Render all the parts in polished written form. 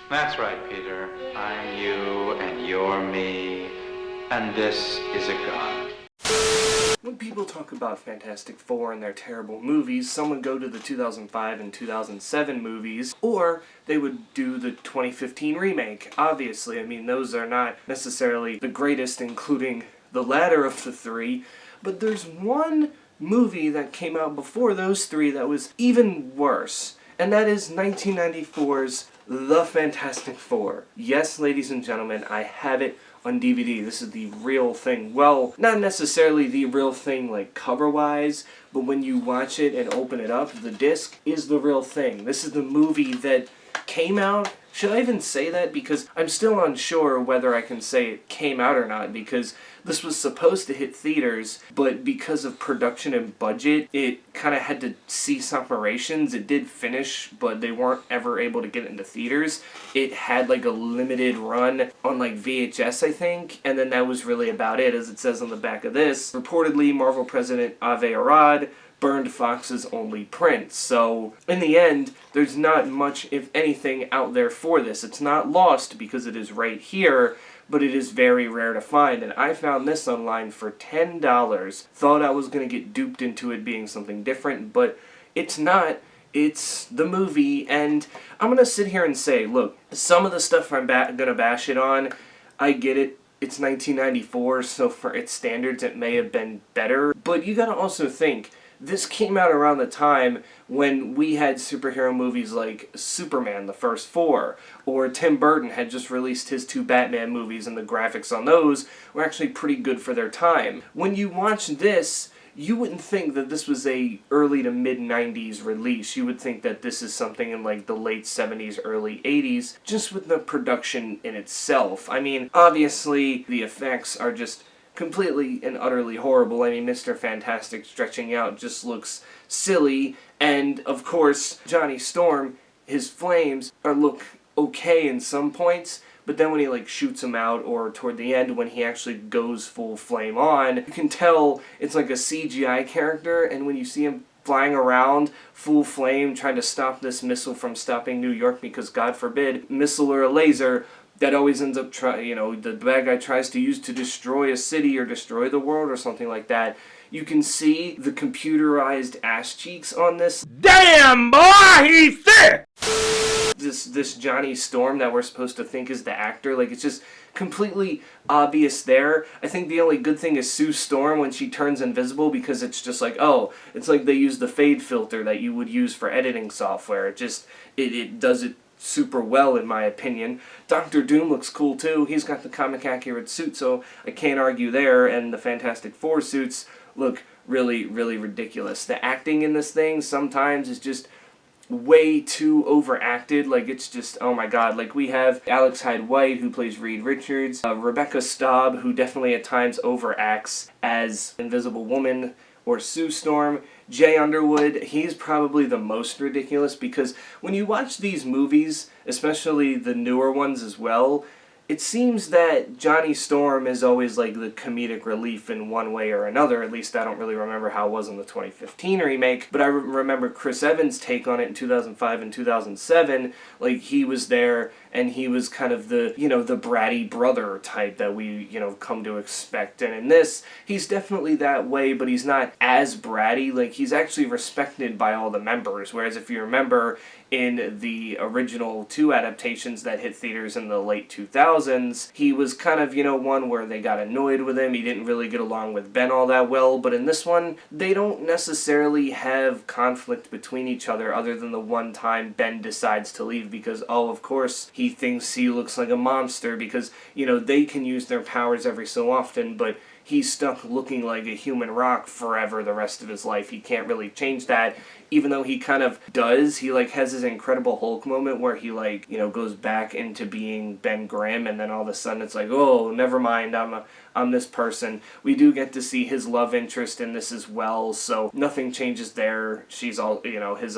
That's right, Peter. I'm you, and you're me, and this is a gun. When people talk about Fantastic Four and their terrible movies, some would go to the 2005 and 2007 movies, or they would do the 2015 remake. Obviously, I mean, those are not necessarily the greatest, including the latter of the three, but there's one movie that came out before those three that was even worse, and that is 1994's The Fantastic Four. Yes, ladies and gentlemen, I have it on DVD. This is the real thing. Well, not necessarily the real thing like cover-wise, but when you watch it and open it up, the disc is the real thing. This is the movie that came out. Should I even say that? Because I'm still unsure whether I can say it came out or not, because this was supposed to hit theaters, but because of production and budget, it kind of had to cease operations. It did finish, but they weren't ever able to get it into theaters. It had like a limited run on like VHS, I think, and then that was really about it, as it says on the back of this. Reportedly, Marvel president Avi Arad burned Fox's only print. So, in the end, there's not much, if anything, out there for this. It's not lost because it is right here, but it is very rare to find, and I found this online for $10. Thought I was going to get duped into it being something different, but it's not. It's the movie, and I'm going to sit here and say, look, some of the stuff I'm going to bash it on, I get it. It's 1994, so for its standards it may have been better, but you got to also think, this came out around the time when we had superhero movies like Superman, the first four, or Tim Burton had just released his 2 Batman movies, and the graphics on those were actually pretty good for their time. When you watch this, you wouldn't think that this was a early to mid-90s release. You would think that this is something in like the late 70s, early 80s, just with the production in itself. I mean, obviously, the effects are just completely and utterly horrible. I mean, Mr. Fantastic stretching out just looks silly, and of course, Johnny Storm, his flames look okay in some points, but then when he like shoots them out, or toward the end when he actually goes full flame on, you can tell it's like a CGI character, and when you see him flying around full flame trying to stop this missile from stopping New York, because God forbid, missile or a laser, that always ends up, the bad guy tries to use to destroy a city or destroy the world or something like that. You can see the computerized ass cheeks on this. Damn, boy, he's thick! This Johnny Storm that we're supposed to think is the actor, like, it's just completely obvious there. I think the only good thing is Sue Storm when she turns invisible, because it's just like, oh, it's like they use the fade filter that you would use for editing software. It does it super well, in my opinion. Doctor Doom looks cool too. He's got the comic accurate suit, so I can't argue there, and the Fantastic Four suits look really, really ridiculous. The acting in this thing sometimes is just way too overacted. Like, it's just, oh my god. Like, we have Alex Hyde White, who plays Reed Richards, Rebecca Staub, who definitely at times overacts as Invisible Woman or Sue Storm. Jay Underwood, he's probably the most ridiculous, because when you watch these movies, especially the newer ones as well, it seems that Johnny Storm is always like the comedic relief in one way or another. At least I don't really remember how it was in the 2015 remake, but I remember Chris Evans' take on it in 2005 and 2007. Like, he was there, and he was kind of the, the bratty brother type that we, come to expect. And in this, he's definitely that way, but he's not as bratty. Like, he's actually respected by all the members, whereas if you remember, in the original 2 adaptations that hit theaters in the late 2000s, he was kind of, one where they got annoyed with him. He didn't really get along with Ben all that well, but in this one, they don't necessarily have conflict between each other than the one time Ben decides to leave because, oh, of course, he thinks he looks like a monster because, they can use their powers every so often, but he's stuck looking like a human rock forever the rest of his life. He can't really change that, even though he kind of does. He, has his Incredible Hulk moment where he, goes back into being Ben Grimm, and then all of a sudden it's like, oh, never mind, I'm this person. We do get to see his love interest in this as well, so nothing changes there. She's all, his,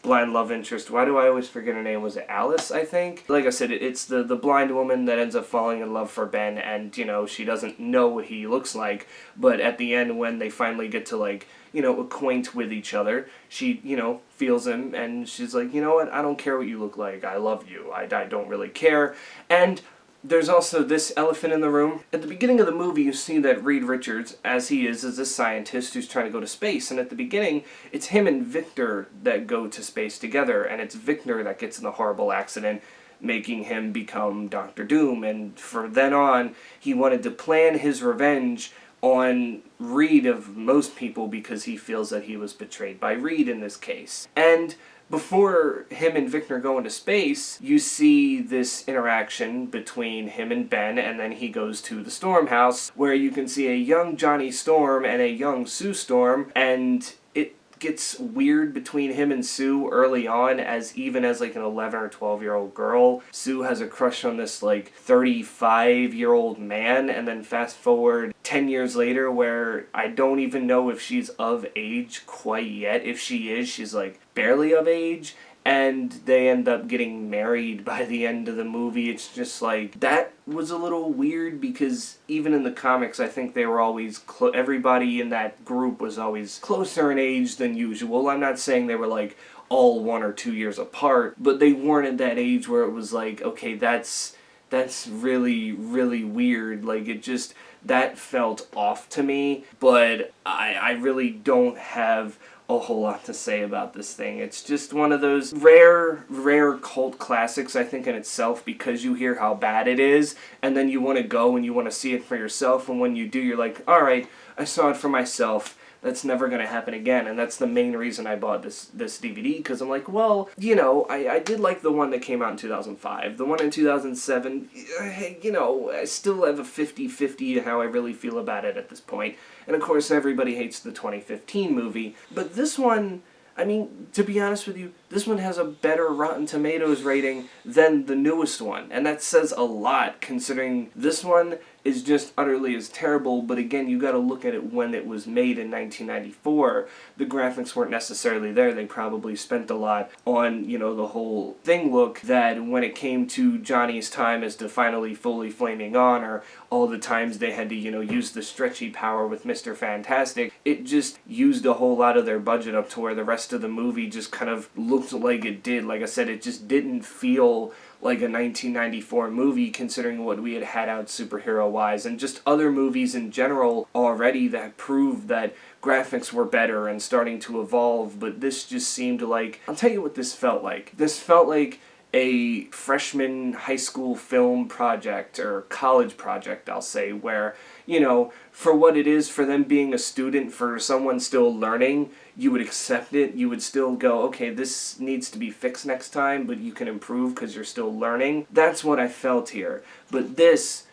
blind love interest. Why do I always forget her name? Was it Alice, I think? Like I said, it's the blind woman that ends up falling in love for Ben, and, she doesn't know what he looks like, but at the end when they finally get to, acquaint with each other. She, feels him, and she's like, you know what, I don't care what you look like, I love you, I don't really care. And there's also this elephant in the room. At the beginning of the movie, you see that Reed Richards, as he is a scientist who's trying to go to space, and at the beginning, it's him and Victor that go to space together, and it's Victor that gets in the horrible accident, making him become Doctor Doom, and from then on, he wanted to plan his revenge on Reed of most people because he feels that he was betrayed by Reed in this case. And before him and Victor go into space, you see this interaction between him and Ben, and then he goes to the Storm house, where you can see a young Johnny Storm and a young Sue Storm, and it gets weird between him and Sue early on, as even as like an 11 or 12-year-old girl, Sue has a crush on this like 35-year-old man, and then fast forward 10 years later where I don't even know if she's of age quite yet. If she is, she's like barely of age, and they end up getting married by the end of the movie. It's just like, that was a little weird because even in the comics, I think they were always, everybody in that group was always closer in age than usual. I'm not saying they were like all 1 or 2 years apart, but they weren't at that age where it was like, okay, that's really, really weird. Like, it just, that felt off to me, but I really don't have a whole lot to say about this thing. It's just one of those rare cult classics, I think, in itself, because you hear how bad it is, and then you want to go and you want to see it for yourself, and when you do, you're like, alright, I saw it for myself. That's never going to happen again, and that's the main reason I bought this DVD, because I'm like, well, I did like the one that came out in 2005. The one in 2007, I still have a 50-50 how I really feel about it at this point. And of course, everybody hates the 2015 movie, but this one, I mean, to be honest with you, this one has a better Rotten Tomatoes rating than the newest one, and that says a lot, considering this one is just utterly as terrible, but again, you gotta look at it when it was made in 1994. The graphics weren't necessarily there. They probably spent a lot on, the whole thing look, that when it came to Johnny's time as to finally fully flaming on, or all the times they had to, use the stretchy power with Mr. Fantastic, it just used a whole lot of their budget up to where the rest of the movie just kind of looked like it did. Like I said, it just didn't feel like a 1994 movie, considering what we had out superhero-wise, and just other movies in general already that proved that graphics were better and starting to evolve, but this just seemed like, I'll tell you what this felt like. This felt like a freshman high school film project, or college project, I'll say, where, for what it is, for them being a student, for someone still learning, you would accept it. You would still go, okay, this needs to be fixed next time, but you can improve because you're still learning. That's what I felt here. But this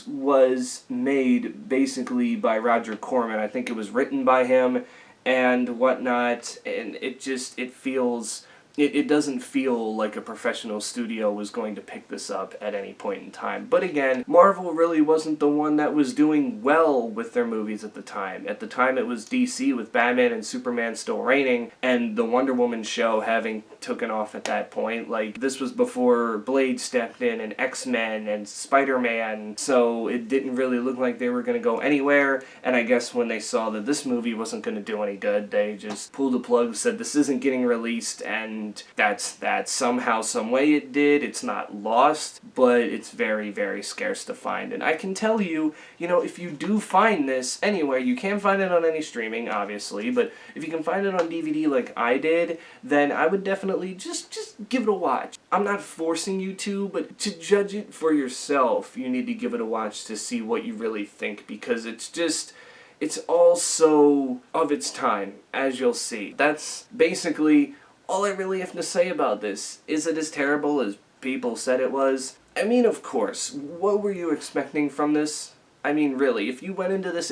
was made basically by Roger Corman. I think it was written by him and whatnot, and it feels... It doesn't feel like a professional studio was going to pick this up at any point in time. But again, Marvel really wasn't the one that was doing well with their movies at the time. At the time, it was DC with Batman and Superman still reigning, and the Wonder Woman show having taken off at that point. Like, this was before Blade stepped in, and X-Men, and Spider-Man, so it didn't really look like they were going to go anywhere, and I guess when they saw that this movie wasn't going to do any good, they just pulled the plug, said this isn't getting released, and that's that. Somehow, some way it did. It's not lost, but it's very, very scarce to find. And I can tell you, if you do find this anywhere, you can't find it on any streaming, obviously, but if you can find it on DVD like I did, then I would definitely just give it a watch. I'm not forcing you to, but to judge it for yourself, you need to give it a watch to see what you really think, because it's all so of its time, as you'll see. That's basically all I really have to say about this. Is it as terrible as people said it was? I mean, of course. What were you expecting from this? I mean, really, if you go into this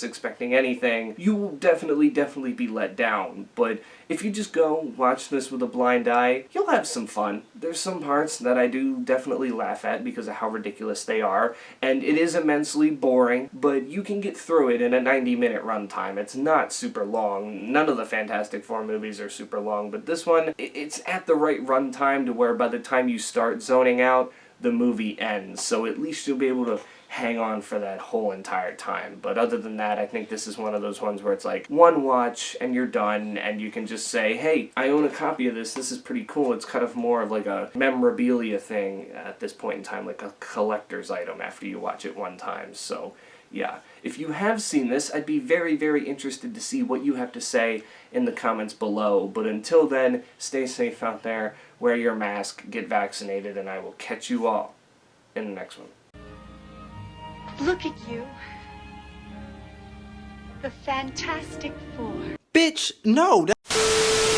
expecting anything, you will definitely be let down. But if you just go watch this with a blind eye, you'll have some fun. There's some parts that I do definitely laugh at because of how ridiculous they are, and it is immensely boring, but you can get through it in a 90-minute runtime. It's not super long. None of the Fantastic Four movies are super long, but this one, it's at the right runtime to where by the time you start zoning out, the movie ends. So at least you'll be able to hang on for that whole entire time. But other than that, I think this is one of those ones where it's like one watch and you're done, and you can just say, hey, I own a copy of this, this is pretty cool. It's kind of more of like a memorabilia thing at this point in time, like a collector's item after you watch it one time. So yeah, if you have seen this, I'd be very, very interested to see what you have to say in the comments below. But until then, stay safe out there, wear your mask, get vaccinated, and I will catch you all in the next one. Look at you. The Fantastic Four. Bitch, no.